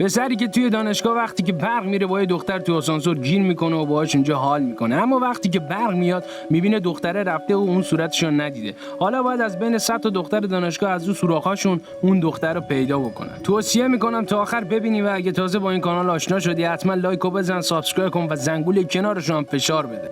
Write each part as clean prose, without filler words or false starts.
پسری که توی دانشگاه وقتی که برق میره با یه دختر تو آسانسور گیر میکنه و باهاش اونجا حال میکنه، اما وقتی که برق میاد میبینه دختره رفته و اون صورتشو ندیده. حالا باید از بین 100 تا دختر دانشگاه از اون سوراخاشون اون دختر رو پیدا بکنه. توصیه میکنم تا آخر ببینی و اگه تازه با این کانال آشنا شدی حتما لایکو بزن، سابسکرایب کن و زنگوله کنارش هم فشار بده.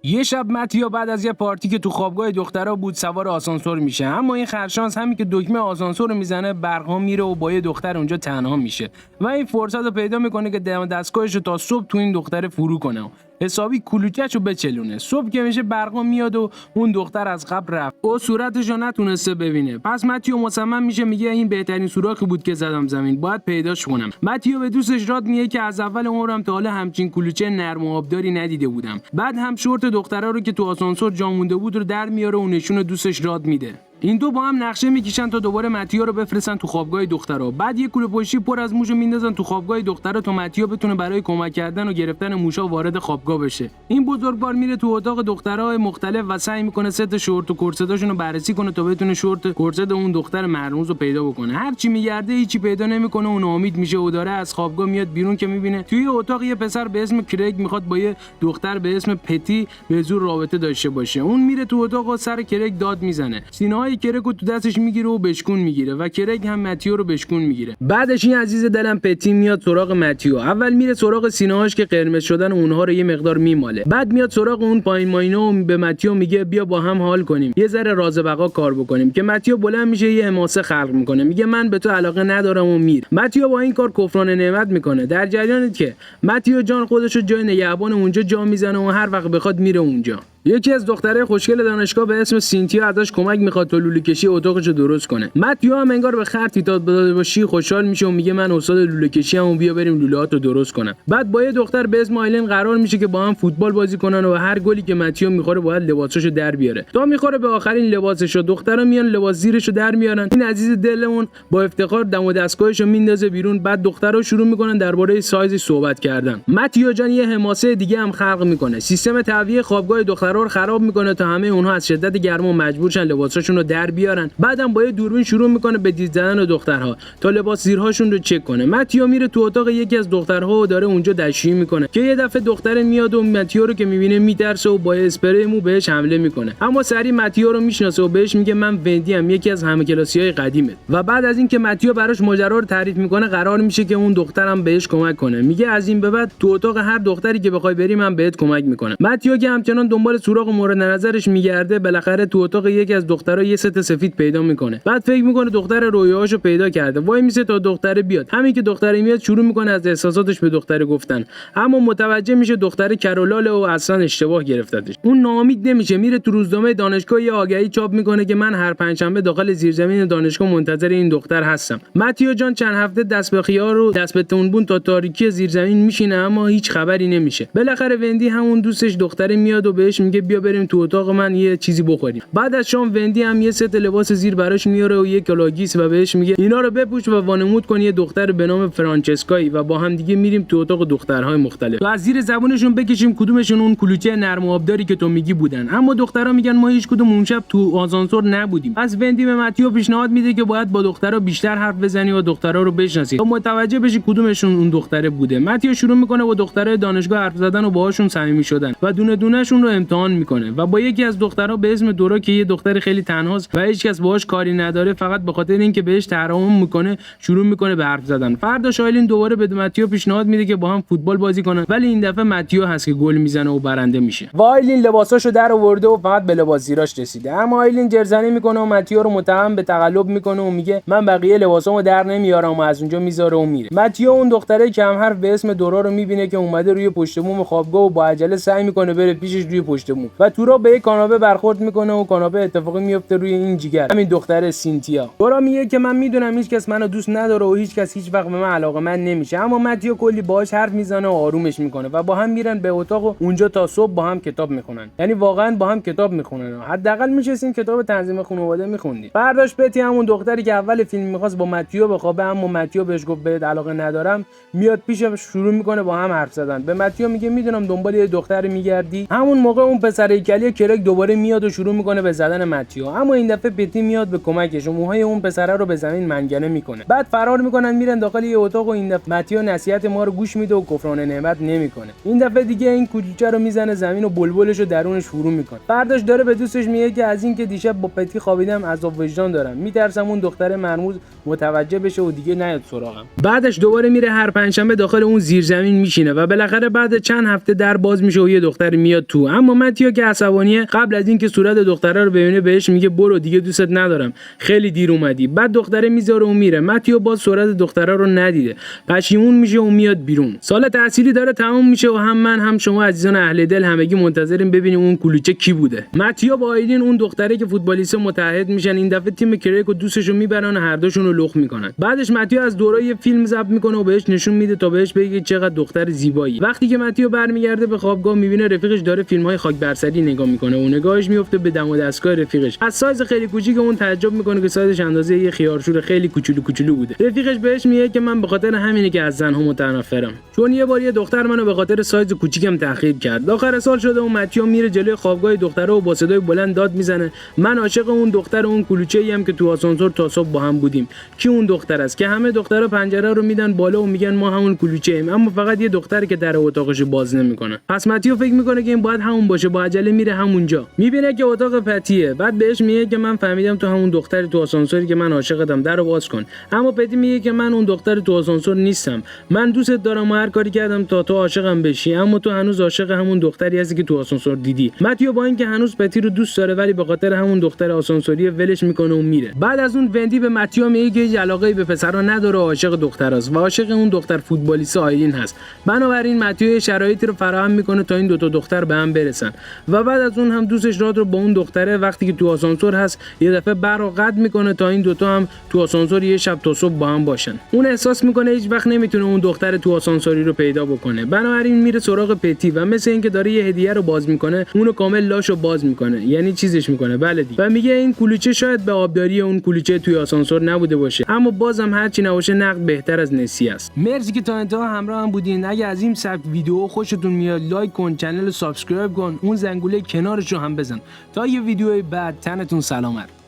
یه شب متیو بعد از یه پارتی که تو خوابگاه دخترا بود سوار آسانسور میشه، اما این خرشانس همین که دکمه آسانسور رو میزنه برقا میره و با یه دختر اونجا تنها میشه و این فرصت رو پیدا میکنه که دستگاهش رو تا صبح تو این دختر فرو کنه، حسابی کلوچه‌شو بچلونه. صبح که میشه برقا میاد و اون دختر از قبل رفت و صورتشو نتونسته ببینه. پس متیو مصمم میشه، میگه این بهترین سوراخی بود که زدم زمین، باید پیداش کنم. متیو به دوستش راد میگه که از اول عمرم تا حالا همچین کلوچه نرم و آبداری ندیده بودم. بعد هم شورت دخترا رو که تو آسانسور جا مونده بود رو در میاره و نشون دوستش راد میده. این دو با هم نقشه میکشن تا دوباره متیو رو بفرستن تو خوابگاه دخترا. بعد یه کوله پشتی پر از موشو میندازن تو خوابگاه دخترا تا متیو بتونه برای کمک کردن و گرفتن موشا وارد خوابگاه بشه. این بزرگوار میره تو اتاق دخترای مختلف و سعی میکنه ست شورت و کورسداشون رو بررسی کنه تا بتونه شورت کورسد اون دختر مرموز رو پیدا بکنه. هر چی میگرده هیچی پیدا نمیکنه و ناامید میشه و داره از خوابگاه میاد بیرون که میبینه توی اتاق یه پسر به اسم کریگ میخواد با یه دختر به اسم پتی به زور رابطه داشته باشه. اون میره تو اتاق و سر کریگ داد میزنه. سینه‌های کریگ رو تو دستش میگیره و بشکون میگیره و کریگ هم متیو رو بشکون میگیره. بعدش این عزیز دلم پتی میاد سراغ متیو. اول میره سراغ سینه‌هاش که قرمز شدن اونها رو یه مقدار میماله. بعد میاد سراغ اون پایین ماینه و به متیو میگه بیا با هم حال کنیم، یه ذره راز بقا کار بکنیم. که متیو بلند میشه یه حماسه خلق میکنه، میگه من به تو علاقه ندارم و میر. متیو با این کار کفران نعمت میکنه. در جریانی که متیو جان خودشو جای نگهبان اونجا جا میزنه و هر وقت بخواد میره اونجا. یکی از دخترای خوشگل دانشگاه به اسم سینتیا ازش کمک میخواد تا لوله کشی اتاقشو درست کنه. متیو هم انگار به خرتی داد داده باشی خوشحال میشه و میگه من استاد لوله کشی ام و بیا بریم لوله‌هاتو درست کنم. بعد با یه دختر به اسم آیلین قرار میشه که با هم فوتبال بازی کنن و هر گلی که متیو میخوره باید لباساشو در بیاره. تا میخوره به آخرین لباسشو، دخترا میان لباس زیرشو در میارن. این عزیز دلمون با افتخار دم و دستگاهشو میندازه بیرون. بعد دخترا شروع میکنن درباره سایزش صحبت کردن. متیو جان یه حماسه دیگه هم خلق میکنه. سیستم تهویه خوابگاه دخترا رو خراب میکنه تا همه اونها از شدت گرما مجبور شن لباساشون رو در بیارن. بعدم با یه دوربین شروع میکنه به دید زدن دخترها تا لباس زیرهاشون رو چک کنه. متیو میره تو اتاق یکی از دخترها و داره اونجا دستشویی میکنه که یه دفعه دختر میاد و متیو رو که میبینه میترسه و با اسپری مو بهش حمله میکنه. اما سری متیو رو میشناسه و بهش میگه من وندی ام، یکی از همکلاسیای قدیمت. و بعد از اینکه متیو براش ماجرا رو تعریف میکنه قرار میشه که اون دخترم بهش کمک کنه. میگه از این به بعد تو اتاق هر دختری که بخوای بری من بهت کمک میکنم. متیو که همچنان دنبال سوراخ مورد نظرش میگرده بالاخره تو اتاق یکی از دخترها یه ست سفید پیدا میکنه. بعد فکر میکنه دختر رویاهاشو پیدا کرده. وای میسه تا دختره بیاد. همین که دختره میاد شروع میکنه از احساساتش به دختره گفتن، اما متوجه میشه دختره کرولاله و اصلا اشتباه گرفتتش. اون ناامید نمیشه، میره تو روزنامه دانشگاه یه آگهی چاپ میکنه که من هر پنجشنبه داخل زیرزمین دانشگاه منتظر این دختر هستم. متیو جان چند هفته دست به خیار و دست به تونبون تا تاریکی زیرزمین میشینه اما هیچ خبری نمیشه. بالاخره وندی همون دوستش دختره میاد و بهش میگه بیا بریم تو اتاق من یه چیزی بخوریم. بعد از شام وندی هم یه ست لباس زیر براش میاره و یه کلاگیس و بهش میگه اینا رو بپوش و وانمود کن یه دختر به نام فرانچسکایی و با هم دیگه میریم تو اتاق دخترهای مختلف. تو از زیر زبونشون بکشیم کدومشون اون کلوچه نرم و آبداری که تو میگی بودن. اما دخترها میگن ما هیچ کدوم اون شب تو آسانسور نبودیم. پس وندی به متیو پیشنهاد میده که باید با دخترها بیشتر حرف بزنی و دخترها رو بشناسی تا متوجه بشی کدومشون اون دختره بوده. متیو شروع میکنه با دخترای دانشگاه حرف زدن و باهاشون صمیمی شدن و دونه دونهشون رو امتحان میکنه و با یکی از دخترها به اسم دورا که یه دختر خیلی تنهاست و هیچکس باهاش کاری نداره فقط به خاطر اینکه بهش ترحم میکنه شروع میکنه به حرف زدن. فردا آیلین دوباره به متیو پیشنهاد میده که با هم فوتبال بازی کنن، ولی این دفعه متیو هست که گل میزنه و برنده میشه. و آیلین لباساشو در آورده و فقط به لباس زیراش رسیده. اما آیلین جرزنی میکنه و متیو رو متهم به تقلب میکنه و میگه من بقیه لباسامو در نمیارم و از اونجا میذاره و میره. متیو اون دختره کم حرف به اسم دورا رو میبینه که اومده روی پشت بوم خوابگاه و با عجله سعی میکنه بره پیشش روی پشت بوم و تورا به یک کاناپه برخورد میکنه و کاناپه اتفاقی میفته روی این جیگر همین دختر سینتیا. دورا میگه که من میدونم هیچکس منو دوست نداره و هیچکس هیچ وقت به من علاقه‌مند نمیشه، اما متیو کلی باهاش حرف میزنه و آرومش میکنه و با هم میرن به اتاق و اونجا تا صبح با هم کتاب میخونن. یعنی واقعا با هم کتاب میخونن. حداقل میشستین کتاب تنظیم خانواده میخوندین. فرداش پتی همون دختری که اول فیلم میخواست با متیو بخوابه اما متیو بهش گفت بهت علاقه ندارم، میاد پیشش شروع میکنه با هم حرف زدن. به متیو میگه میدونم دنبال یه دختری میگردی. همون موقع همون پسر هیکلی کرک دوباره میاد و شروع میکنه به زدن متیو، اما این دفعه پتی میاد به کمکش و موهای اون پسره رو به زمین منگنه میکنه. بعد فرار میکنن میرن داخل یه اتاق و این دفعه متیو نصیحت ما رو گوش میده و کفران نعمت نمیکنه. این دفعه دیگه این کوچیکه رو میزنه زمین و بلبلش رو درونش فرو میکنه. فرداش داره به دوستش میگه که از این که دیشب با پتی خوابیدم عذاب وجدان دارم، میترسم اون دختر مرموز متوجه بشه و دیگه نیاد سراغم. بعدش دوباره میره هر پنجشنبه داخل اون زیرزمین میشینه و بالاخره بعد چند هفته در باز میشه و یه دختر میاد تو. اما متیو که عصبانیه قبل از اینکه صورت دختره رو ببینه بهش میگه برو دیگه دوستت ندارم، خیلی دیر اومدی. بعد دختره میذاره و میره. متیو باز صورت دختره رو ندیده، پشیمون میشه و میاد بیرون. سال تحصیلی داره تموم میشه و هم من هم شما عزیزان اهل دل همگی منتظریم ببینیم اون کلوچه کی بوده. متیو با آیلین اون دختره که فوتبالیست متحد میشن. این دفعه تیم کرک و دوستشو میبرن و هر دوشون رو لخ میکنن. بعدش متیو از دورای فیلم ضبط میکنه و بهش نشون میده تا بهش بگه چقدر دختر زیبایی. وقتی که متیو برمیگرده به خوابگاه میبینه رفیقش داره فیلم‌های خاک برسری نگاه میکنه و نگاهش میفته به دم و دستگاه رفیقش. از سایز خیلی کوچیک اون تعجب میکنه که سایزش اندازه یه خیارشور خیلی کوچولو بوده. رفیقش بهش میگه که من به خاطر همینه که از زنها متنفرم، چون یه بار یه دختر منو به خاطر سایز کوچیکم تحقیر کرد. آخر سال شده و متیو میره جلوی خوابگاه دختره و با صدای بلند داد میزنه من عاشق اون دختر اون کلوچه‌ای ام که تو آسانسور تا صبح با هم بودیم. کی اون دختر است؟ که همه دخترها پنجره رو میدن بالا و میگن ما همون کلوچه ایم، اما فقط یه دختر که در اتاقش باز نمیکنه. پس متیو فکر میکنه که این باید همون باشه، با عجله میره همونجا. میبینه که اتاق پتیه. بعد بهش میگه که من فهمیدم تو همون دختری تو آسانسوری که من عاشقتم، درو باز کن. اما پتی میگه که من اون دختر تو آسانسور نیستم، من دوستت دارم و هر کاری کردم تا تو عاشقم بشی، اما تو هنوز عاشق همون دختری هستی که تو آسانسور دیدی. متیو با اینکه هنوز پتی رو دوست داره ولی به خاطر همون دختر آسانسوری ولش میکنه و میره. بعد از اون وندی به متیو میگه که هیچ علاقه‌ای به پسرا نداره و عاشق دختراست و عاشق اون دختر فوتبالیست آیلین هست. بنابراین متیو شرایطی رو فراهم میکنه تا این دو تا دختر به هم برسن و بعد از اون هم دوستش راد رو با اون دختره وقتی که تو آسانسور هست یه دفعه برق قطع میکنه تا این دوتا هم تو آسانسور یه شب تا صبح با هم باشن. اون احساس میکنه هیچ وقت نمیتونه اون دختر تو آسانسوری رو پیدا بکنه. بنابراین میره سراغ پتی و مثل اینکه داره یه هدیه رو باز میکنه اونو کامل لاشو باز میکنه، یعنی چیزش میکنه بله دی، و میگه این کلوچه شاید به آبداری اون کلوچه توی آسانسور نبوده باشه، اما بازم هر چی نباشه نقد بهتر از نسی است. مرسی که تا انتها همراه هم بودین. اگه از این سبک ویدیو خوشتون میاد لایک کن، کانال رو سابسکرایب کن، اون زنگوله کنارش رو هم بزن تا یه ویدیوی بعد. تنتون سلامت.